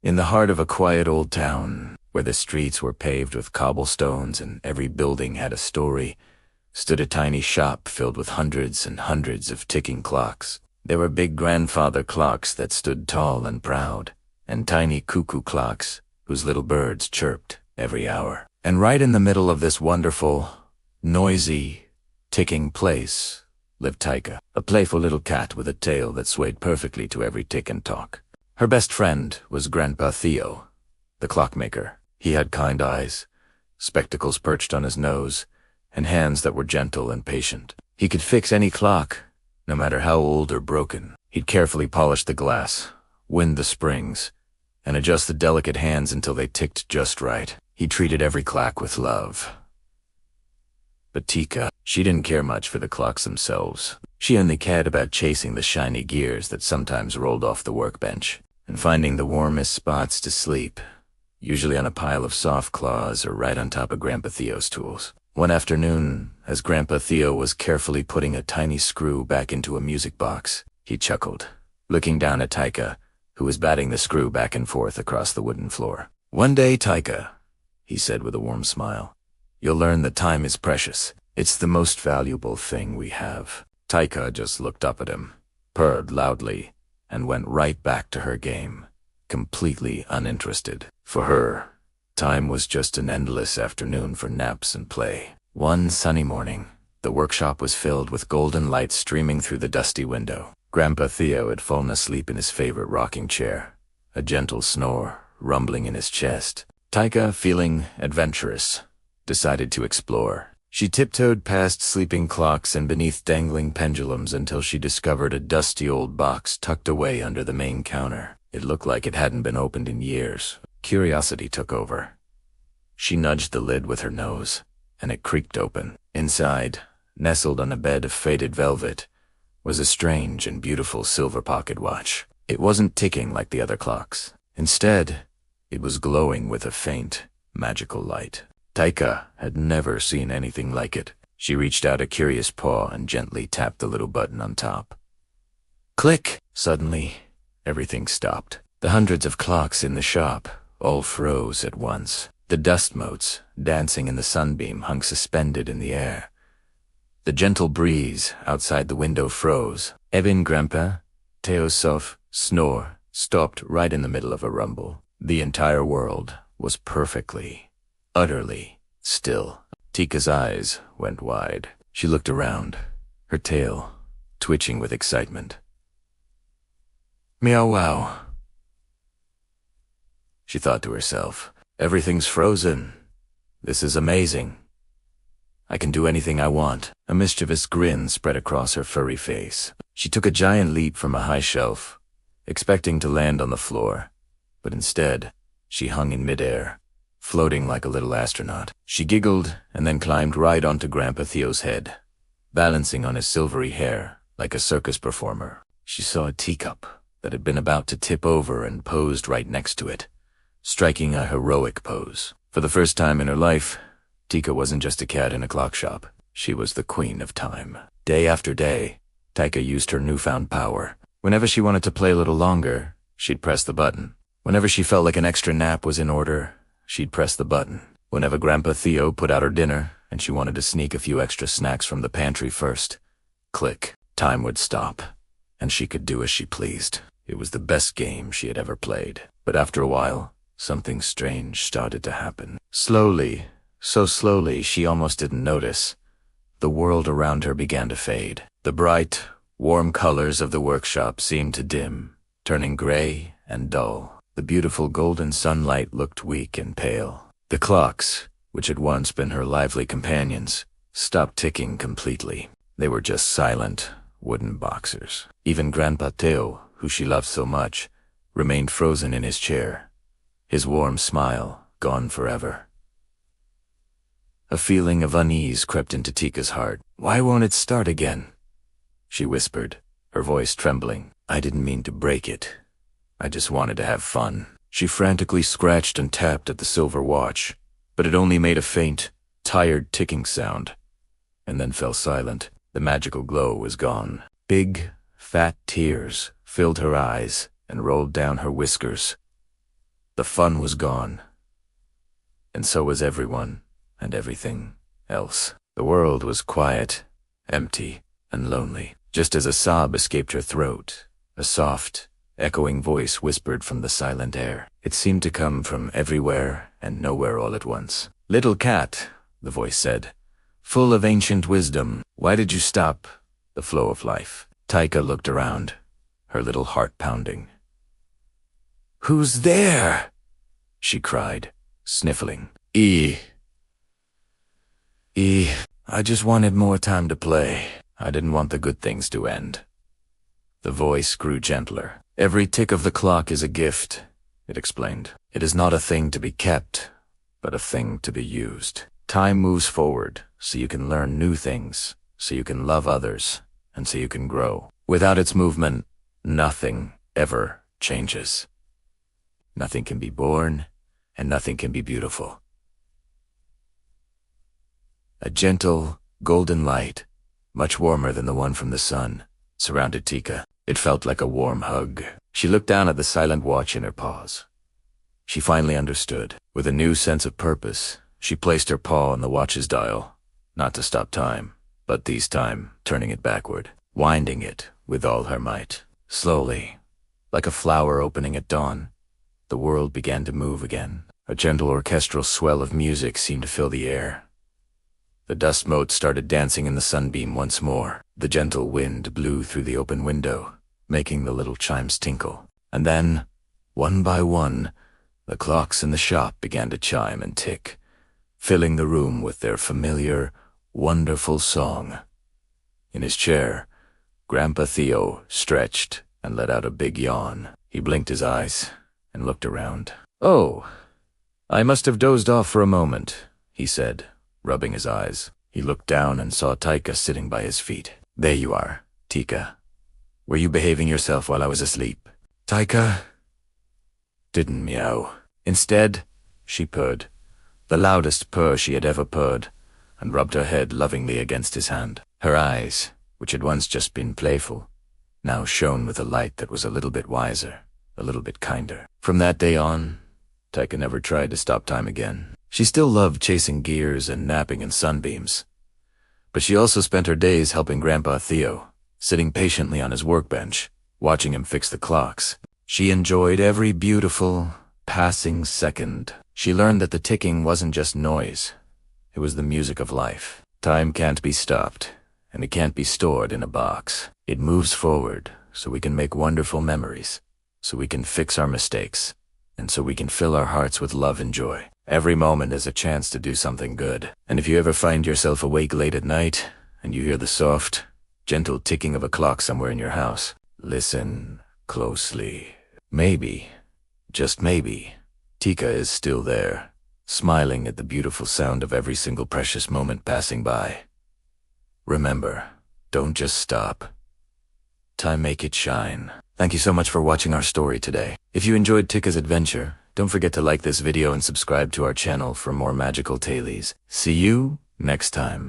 In the heart of a quiet old town, where the streets were paved with cobblestones and every building had a story, stood a tiny shop filled with hundreds and hundreds of ticking clocks. There were big grandfather clocks that stood tall and proud, and tiny cuckoo clocks whose little birds chirped every hour. And right in the middle of this wonderful, noisy, ticking place lived Ticka, a playful little cat with a tail that swayed perfectly to every tick and talk. Her best friend was Grandpa Theo, the clockmaker. He had kind eyes, spectacles perched on his nose, and hands that were gentle and patient. He could fix any clock, no matter how old or broken. He'd carefully polish the glass, wind the springs, and adjust the delicate hands until they ticked just right. He treated every clock with love. But Ticka, she didn't care much for the clocks themselves. She only cared about chasing the shiny gears that sometimes rolled off the workbench, and finding the warmest spots to sleep, usually on a pile of soft claws or right on top of Grandpa Theo's tools. One afternoon, as Grandpa Theo was carefully putting a tiny screw back into a music box, he chuckled, looking down at Ticka, who was batting the screw back and forth across the wooden floor. "One day, Ticka," he said with a warm smile, "you'll learn that time is precious. It's the most valuable thing we have." Ticka just looked up at him, purred loudly, and went right back to her game, completely uninterested. For her, time was just an endless afternoon for naps and play. One sunny morning, the workshop was filled with golden light streaming through the dusty window. Grandpa Theo had fallen asleep in his favorite rocking chair, a gentle snore rumbling in his chest. Ticka, feeling adventurous, decided to explore. She tiptoed past sleeping clocks and beneath dangling pendulums until she discovered a dusty old box tucked away under the main counter. It looked like it hadn't been opened in years. Curiosity took over. She nudged the lid with her nose, and it creaked open. Inside, nestled on a bed of faded velvet, was a strange and beautiful silver pocket watch. It wasn't ticking like the other clocks. Instead, it was glowing with a faint, magical light. Ticka had never seen anything like it. She reached out a curious paw and gently tapped the little button on top. Click! Suddenly, everything stopped. The hundreds of clocks in the shop all froze at once. The dust motes, dancing in the sunbeam, hung suspended in the air. The gentle breeze outside the window froze. Even Grandpa Theo's soft snore stopped right in the middle of a rumble. The entire world was perfectly, utterly still. Ticka's eyes went wide. She looked around, her tail twitching with excitement. Meow wow, she thought to herself. Everything's frozen. This is amazing. I can do anything I want. A mischievous grin spread across her furry face. She took a giant leap from a high shelf, expecting to land on the floor, but instead, she hung in midair, floating like a little astronaut. She giggled and then climbed right onto Grandpa Theo's head, balancing on his silvery hair like a circus performer. She saw a teacup that had been about to tip over and posed right next to it, striking a heroic pose. For the first time in her life, Ticka wasn't just a cat in a clock shop. She was the queen of time. Day after day, Ticka used her newfound power. Whenever she wanted to play a little longer, she'd press the button. Whenever she felt like an extra nap was in order, she'd press the button. Whenever Grandpa Theo put out her dinner and she wanted to sneak a few extra snacks from the pantry first, click, time would stop, and she could do as she pleased. It was the best game she had ever played. But after a while, something strange started to happen. Slowly, so slowly she almost didn't notice, the world around her began to fade. The bright, warm colors of the workshop seemed to dim, turning gray and dull. The beautiful golden sunlight looked weak and pale. The clocks, which had once been her lively companions, stopped ticking completely. They were just silent, wooden boxers. Even Grandpa Theo, who she loved so much, remained frozen in his chair, his warm smile gone forever. A feeling of unease crept into Ticka's heart. "Why won't it start again?" she whispered, her voice trembling. "I didn't mean to break it. I just wanted to have fun." She frantically scratched and tapped at the silver watch, but it only made a faint, tired ticking sound, and then fell silent. The magical glow was gone. Big, fat tears filled her eyes and rolled down her whiskers. The fun was gone. And so was everyone and everything else. The world was quiet, empty, and lonely. Just as a sob escaped her throat, a soft, echoing voice whispered from the silent air. It seemed to come from everywhere and nowhere all at once. "Little cat," the voice said, "full of ancient wisdom, why did you stop the flow of life?" Ticka looked around, her little heart pounding. "Who's there?" she cried, sniffling. I just wanted more time to play. I didn't want the good things to end." The voice grew gentler. "Every tick of the clock is a gift," it explained. "It is not a thing to be kept, but a thing to be used. Time moves forward, so you can learn new things, so you can love others, and so you can grow. Without its movement, nothing ever changes. Nothing can be born, and nothing can be beautiful." A gentle, golden light, much warmer than the one from the sun, surrounded Ticka. It felt like a warm hug. She looked down at the silent watch in her paws. She finally understood. With a new sense of purpose, she placed her paw on the watch's dial, not to stop time, but this time turning it backward, winding it with all her might. Slowly, like a flower opening at dawn, the world began to move again. A gentle orchestral swell of music seemed to fill the air. The dust mote started dancing in the sunbeam once more. The gentle wind blew through the open window, making the little chimes tinkle. And then, one by one, the clocks in the shop began to chime and tick, filling the room with their familiar, wonderful song. In his chair, Grandpa Theo stretched and let out a big yawn. He blinked his eyes and looked around. "Oh, I must have dozed off for a moment," he said, rubbing his eyes. He looked down and saw Ticka sitting by his feet. "There you are, Ticka. Were you behaving yourself while I was asleep?" Ticka didn't meow. Instead, she purred, the loudest purr she had ever purred, and rubbed her head lovingly against his hand. Her eyes, which had once just been playful, now shone with a light that was a little bit wiser, a little bit kinder. From that day on, Ticka never tried to stop time again. She still loved chasing gears and napping in sunbeams, but she also spent her days helping Grandpa Theo, sitting patiently on his workbench, watching him fix the clocks. She enjoyed every beautiful, passing second. She learned that the ticking wasn't just noise, it was the music of life. Time can't be stopped, and it can't be stored in a box. It moves forward, so we can make wonderful memories, so we can fix our mistakes, and so we can fill our hearts with love and joy. Every moment is a chance to do something good. And if you ever find yourself awake late at night, and you hear the soft, gentle ticking of a clock somewhere in your house, listen closely. Maybe, just maybe, Ticka is still there, smiling at the beautiful sound of every single precious moment passing by. Remember, don't just stop. Time make it shine. Thank you so much for watching our story today. If you enjoyed Ticka's adventure, don't forget to like this video and subscribe to our channel for more magical tales. See you next time.